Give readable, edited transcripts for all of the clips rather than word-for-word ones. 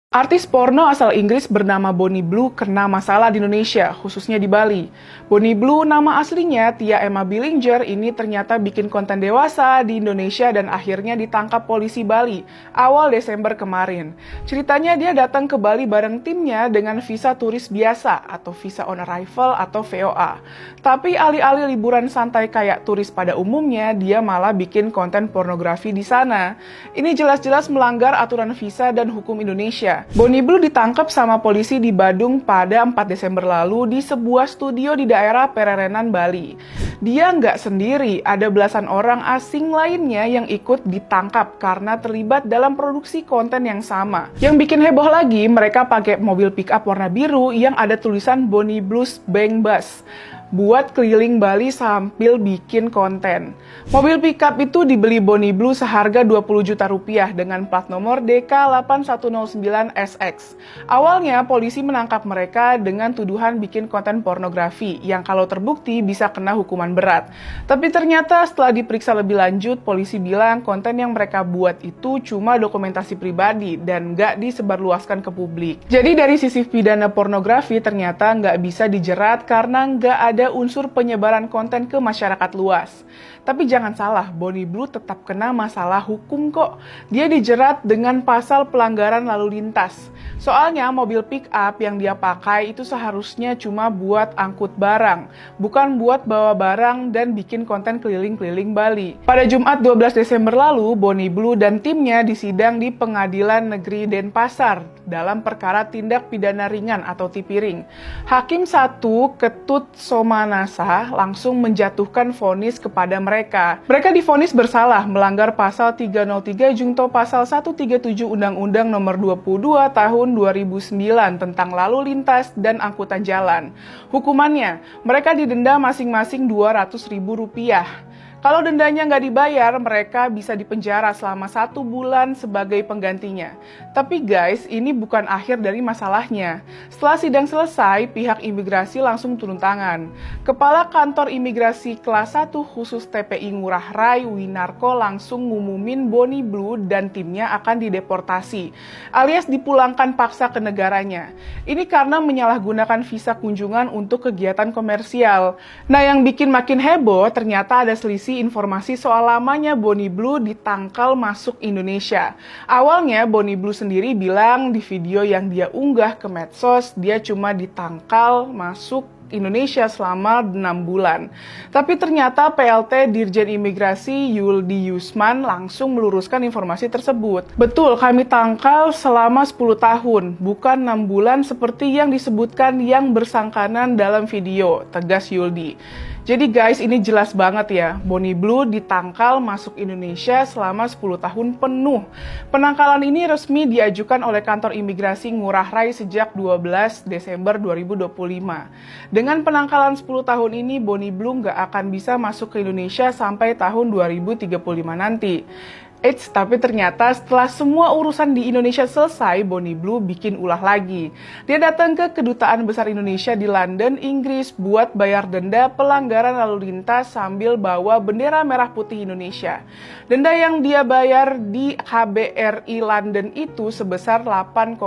Artis porno asal Inggris bernama Bonnie Blue kena masalah di Indonesia, khususnya di Bali. Bonnie Blue, nama aslinya Tia Emma Billinger, ini ternyata bikin konten dewasa di Indonesia dan akhirnya ditangkap polisi Bali awal Desember kemarin. Ceritanya dia datang ke Bali bareng timnya dengan visa turis biasa atau visa on arrival atau VOA. Tapi alih-alih liburan santai kayak turis pada umumnya, dia malah bikin konten pornografi di sana. Ini jelas-jelas melanggar aturan visa dan hukum Indonesia. Bonnie Blue ditangkap sama polisi di Badung pada 4 Desember lalu di sebuah studio di daerah Pererenan, Bali. Dia nggak sendiri, ada belasan orang asing lainnya yang ikut ditangkap karena terlibat dalam produksi konten yang sama. Yang bikin heboh lagi, mereka pakai mobil pick-up warna biru yang ada tulisan Bonnie Blues Bang Bus buat keliling Bali sambil bikin konten. Mobil pickup itu dibeli Bonnie Blue seharga 20 juta rupiah dengan plat nomor DK8109SX. Awalnya polisi menangkap mereka dengan tuduhan bikin konten pornografi yang kalau terbukti bisa kena hukuman berat. Tapi ternyata setelah diperiksa lebih lanjut, polisi bilang konten yang mereka buat itu cuma dokumentasi pribadi dan nggak disebarluaskan ke publik. Jadi dari sisi pidana pornografi ternyata nggak bisa dijerat karena nggak ada unsur penyebaran konten ke masyarakat luas. Tapi jangan salah, Bonnie Blue tetap kena masalah hukum kok. Dia dijerat dengan pasal pelanggaran lalu lintas. Soalnya mobil pick up yang dia pakai itu seharusnya cuma buat angkut barang, bukan buat bawa barang dan bikin konten keliling-keliling Bali. Pada Jumat 12 Desember lalu, Bonnie Blue dan timnya disidang di Pengadilan Negeri Denpasar dalam perkara tindak pidana ringan atau tipiring. Hakim 1 Ketut Somanasa langsung menjatuhkan vonis kepada mereka. Mereka divonis bersalah melanggar pasal 303 Junto pasal 137 Undang-Undang Nomor 22 Tahun 2009 tentang lalu lintas dan angkutan jalan. Hukumannya, mereka didenda masing-masing Rp200.000. Kalau dendanya nggak dibayar, mereka bisa dipenjara selama 1 bulan sebagai penggantinya. Tapi guys, ini bukan akhir dari masalahnya. Setelah sidang selesai, pihak imigrasi langsung turun tangan. Kepala Kantor Imigrasi Kelas 1 khusus TPI Ngurah Rai Winarko langsung ngumumin Bonnie Blue dan timnya akan dideportasi, alias dipulangkan paksa ke negaranya. Ini karena menyalahgunakan visa kunjungan untuk kegiatan komersial. Nah, yang bikin makin heboh, ternyata ada selisih informasi soal lamanya Bonnie Blue ditangkal masuk Indonesia. Awalnya Bonnie Blue sendiri bilang di video yang dia unggah ke medsos, dia cuma ditangkal masuk Indonesia selama 6 bulan. Tapi ternyata PLT Dirjen Imigrasi Yuldi Yusman langsung meluruskan informasi tersebut. Betul, kami tangkal selama 10 tahun, bukan 6 bulan seperti yang disebutkan yang bersangkanan dalam video, tegas Yuldi. Jadi guys, ini jelas banget ya, Bonnie Blue ditangkal masuk Indonesia selama 10 tahun penuh. Penangkalan ini resmi diajukan oleh Kantor Imigrasi Ngurah Rai sejak 12 Desember 2025. Dengan penangkalan 10 tahun ini, Bonnie Blue nggak akan bisa masuk ke Indonesia sampai tahun 2035 nanti. Tapi ternyata setelah semua urusan di Indonesia selesai, Bonnie Blue bikin ulah lagi. Dia datang ke Kedutaan Besar Indonesia di London, Inggris buat bayar denda pelanggaran lalu lintas sambil bawa bendera merah putih Indonesia. Denda yang dia bayar di KBRI London itu sebesar 8,50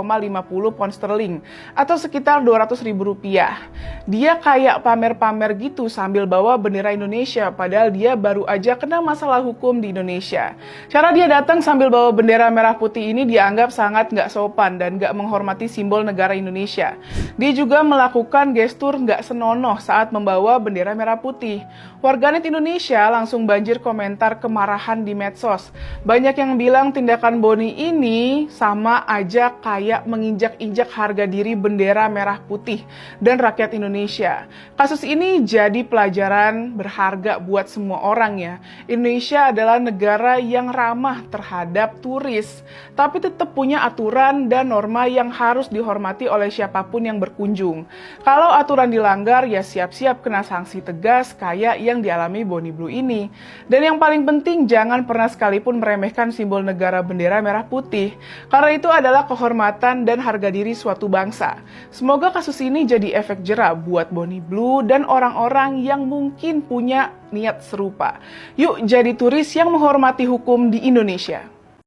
pound sterling atau sekitar Rp200.000. Dia kayak pamer-pamer gitu sambil bawa bendera Indonesia, padahal dia baru aja kena masalah hukum di Indonesia. Cara dia datang sambil bawa bendera merah putih ini dianggap sangat nggak sopan dan nggak menghormati simbol negara Indonesia. Dia juga melakukan gestur nggak senonoh saat membawa bendera merah putih. Warganet Indonesia langsung banjir komentar kemarahan di medsos. Banyak yang bilang tindakan Bonnie ini sama aja kayak menginjak-injak harga diri bendera merah putih dan rakyat Indonesia. Kasus ini jadi pelajaran berharga buat semua orang ya. Indonesia adalah negara yang ramah terhadap turis, tapi tetap punya aturan dan norma yang harus dihormati oleh siapapun yang berkunjung. Kalau aturan dilanggar, ya siap-siap kena sanksi tegas kayak yang dialami Bonnie Blue ini. Dan yang paling penting, jangan pernah sekalipun meremehkan simbol negara bendera merah putih, karena itu adalah kehormatan dan harga diri suatu bangsa. Semoga kasus ini jadi efek jera buat Bonnie Blue dan orang-orang yang mungkin punya niat serupa. Yuk jadi turis yang menghormati hukum di Indonesia.